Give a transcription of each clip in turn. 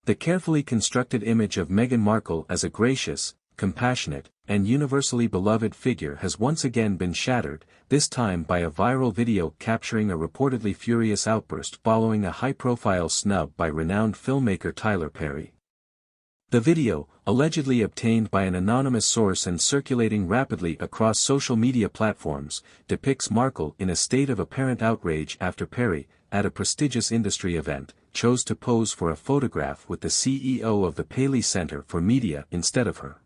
The carefully constructed image of Meghan Markle as a gracious, compassionate, and universally beloved figure has once again been shattered, this time by a viral video capturing a reportedly furious outburst following a high-profile snub by renowned filmmaker Paley. The video, allegedly obtained by an anonymous source and circulating rapidly across social media platforms, depicts Markle in a state of apparent outrage after Paley, at a prestigious industry event, chose to pose for a photograph with the CEO of the Paley Center for Media instead of her.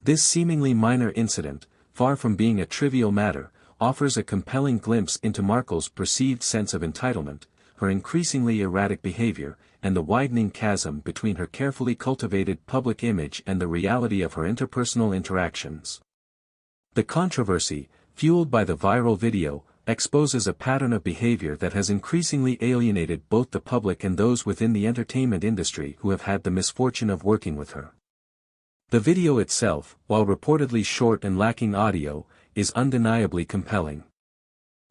This seemingly minor incident, far from being a trivial matter, offers a compelling glimpse into Markle's perceived sense of entitlement, her increasingly erratic behavior, and the widening chasm between her carefully cultivated public image and the reality of her interpersonal interactions. The controversy, fueled by the viral video, exposes a pattern of behavior that has increasingly alienated both the public and those within the entertainment industry who have had the misfortune of working with her. The video itself, while reportedly short and lacking audio, is undeniably compelling.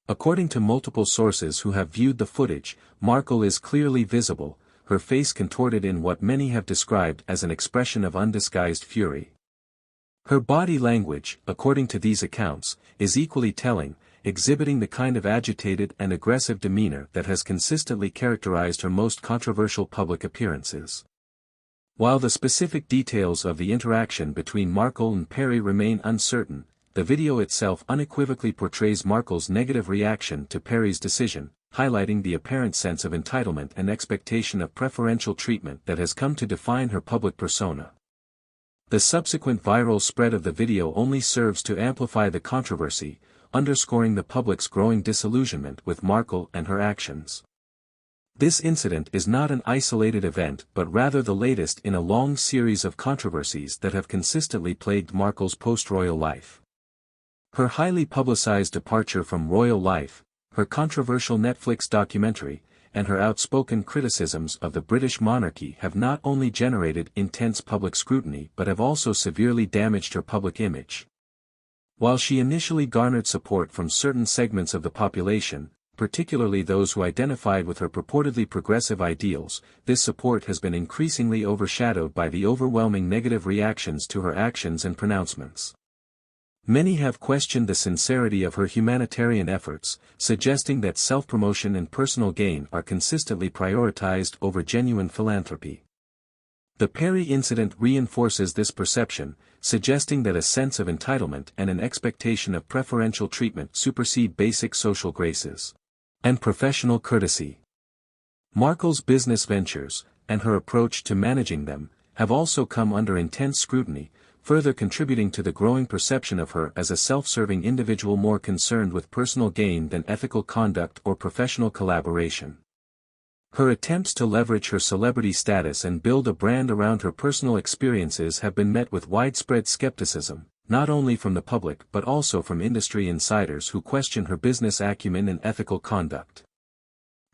According to multiple sources who have viewed the footage, Markle is clearly visible, her face contorted in what many have described as an expression of undisguised fury. Her body language, according to these accounts, is equally telling, exhibiting the kind of agitated and aggressive demeanor that has consistently characterized her most controversial public appearances. While the specific details of the interaction between Markle and Paley remain uncertain, the video itself unequivocally portrays Markle's negative reaction to Paley's decision, highlighting the apparent sense of entitlement and expectation of preferential treatment that has come to define her public persona. The subsequent viral spread of the video only serves to amplify the controversy, underscoring the public's growing disillusionment with Markle and her actions. This incident is not an isolated event but rather the latest in a long series of controversies that have consistently plagued Markle's post-royal life. Her highly publicized departure from royal life, her controversial Netflix documentary, and her outspoken criticisms of the British monarchy have not only generated intense public scrutiny but have also severely damaged her public image. While she initially garnered support from certain segments of the population, particularly those who identified with her purportedly progressive ideals, this support has been increasingly overshadowed by the overwhelming negative reactions to her actions and pronouncements. Many have questioned the sincerity of her humanitarian efforts, suggesting that self-promotion and personal gain are consistently prioritized over genuine philanthropy. The Paley incident reinforces this perception, suggesting that a sense of entitlement and an expectation of preferential treatment supersede basic social graces and professional courtesy. Markle's business ventures, and her approach to managing them, have also come under intense scrutiny, further contributing to the growing perception of her as a self-serving individual more concerned with personal gain than ethical conduct or professional collaboration. Her attempts to leverage her celebrity status and build a brand around her personal experiences have been met with widespread skepticism, not only from the public but also from industry insiders who question her business acumen and ethical conduct.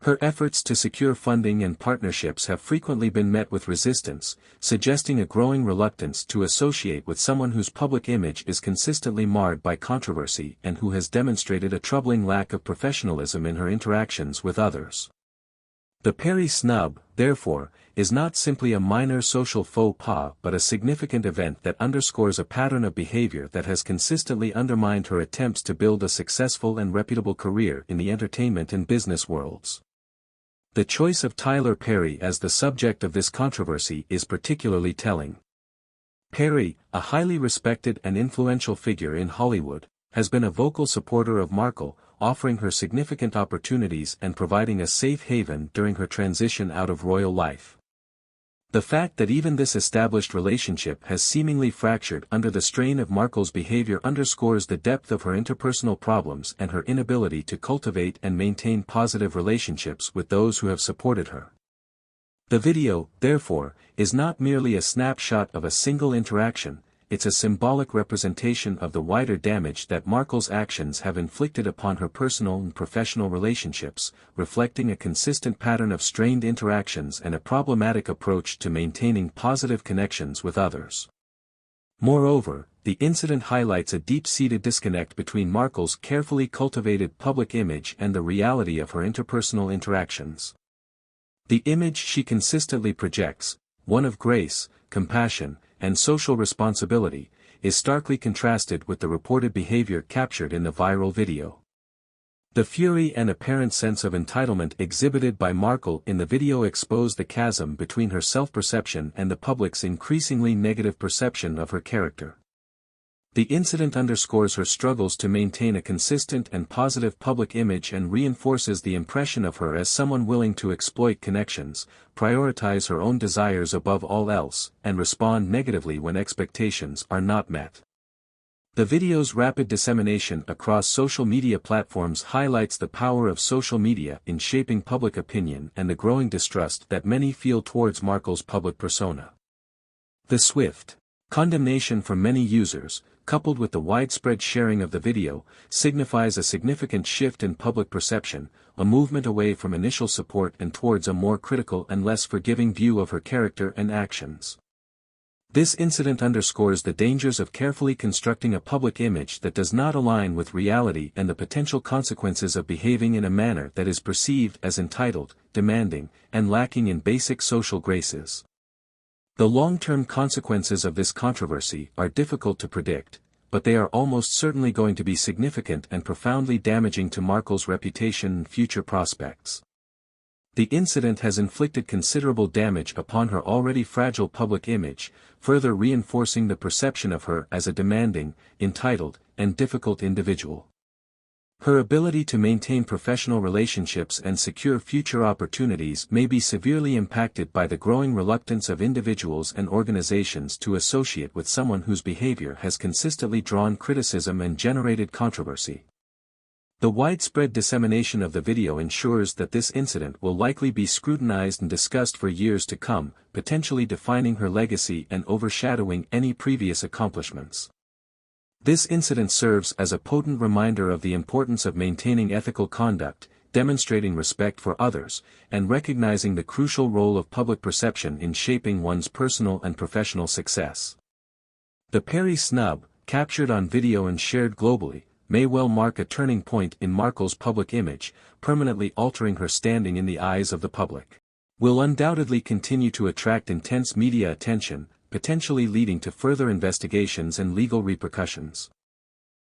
Her efforts to secure funding and partnerships have frequently been met with resistance, suggesting a growing reluctance to associate with someone whose public image is consistently marred by controversy and who has demonstrated a troubling lack of professionalism in her interactions with others. The Paley snub, therefore, is not simply a minor social faux pas but a significant event that underscores a pattern of behavior that has consistently undermined her attempts to build a successful and reputable career in the entertainment and business worlds. The choice of Paley as the subject of this controversy is particularly telling. Paley, a highly respected and influential figure in Hollywood, has been a vocal supporter of Markle, offering her significant opportunities and providing a safe haven during her transition out of royal life. The fact that even this established relationship has seemingly fractured under the strain of Markle's behavior underscores the depth of her interpersonal problems and her inability to cultivate and maintain positive relationships with those who have supported her. The video, therefore, is not merely a snapshot of a single interaction, it's a symbolic representation of the wider damage that Markle's actions have inflicted upon her personal and professional relationships, reflecting a consistent pattern of strained interactions and a problematic approach to maintaining positive connections with others. Moreover, the incident highlights a deep-seated disconnect between Markle's carefully cultivated public image and the reality of her interpersonal interactions. The image she consistently projects, one of grace, compassion, and social responsibility, is starkly contrasted with the reported behavior captured in the viral video. The fury and apparent sense of entitlement exhibited by Markle in the video expose the chasm between her self-perception and the public's increasingly negative perception of her character. The incident underscores her struggles to maintain a consistent and positive public image and reinforces the impression of her as someone willing to exploit connections, prioritize her own desires above all else, and respond negatively when expectations are not met. The video's rapid dissemination across social media platforms highlights the power of social media in shaping public opinion and the growing distrust that many feel towards Markle's public persona. The swift condemnation from many users, coupled with the widespread sharing of the video, signifies a significant shift in public perception, a movement away from initial support and towards a more critical and less forgiving view of her character and actions. This incident underscores the dangers of carefully constructing a public image that does not align with reality and the potential consequences of behaving in a manner that is perceived as entitled, demanding, and lacking in basic social graces. The long-term consequences of this controversy are difficult to predict, but they are almost certainly going to be significant and profoundly damaging to Markle's reputation and future prospects. The incident has inflicted considerable damage upon her already fragile public image, further reinforcing the perception of her as a demanding, entitled, and difficult individual. Her ability to maintain professional relationships and secure future opportunities may be severely impacted by the growing reluctance of individuals and organizations to associate with someone whose behavior has consistently drawn criticism and generated controversy. The widespread dissemination of the video ensures that this incident will likely be scrutinized and discussed for years to come, potentially defining her legacy and overshadowing any previous accomplishments. This incident serves as a potent reminder of the importance of maintaining ethical conduct, demonstrating respect for others, and recognizing the crucial role of public perception in shaping one's personal and professional success. The Paley snub, captured on video and shared globally, may well mark a turning point in Markle's public image, permanently altering her standing in the eyes of the public. Will undoubtedly continue to attract intense media attention, potentially leading to further investigations and legal repercussions.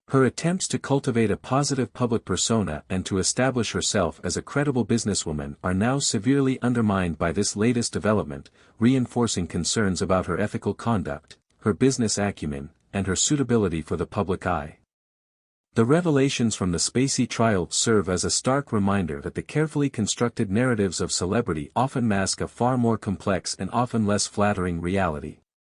Her attempts to cultivate a positive public persona and to establish herself as a credible businesswoman are now severely undermined by this latest development, reinforcing concerns about her ethical conduct, her business acumen, and her suitability for the public eye. The revelations from the Paley trial serve as a stark reminder that the carefully constructed narratives of celebrity often mask a far more complex and often less flattering reality.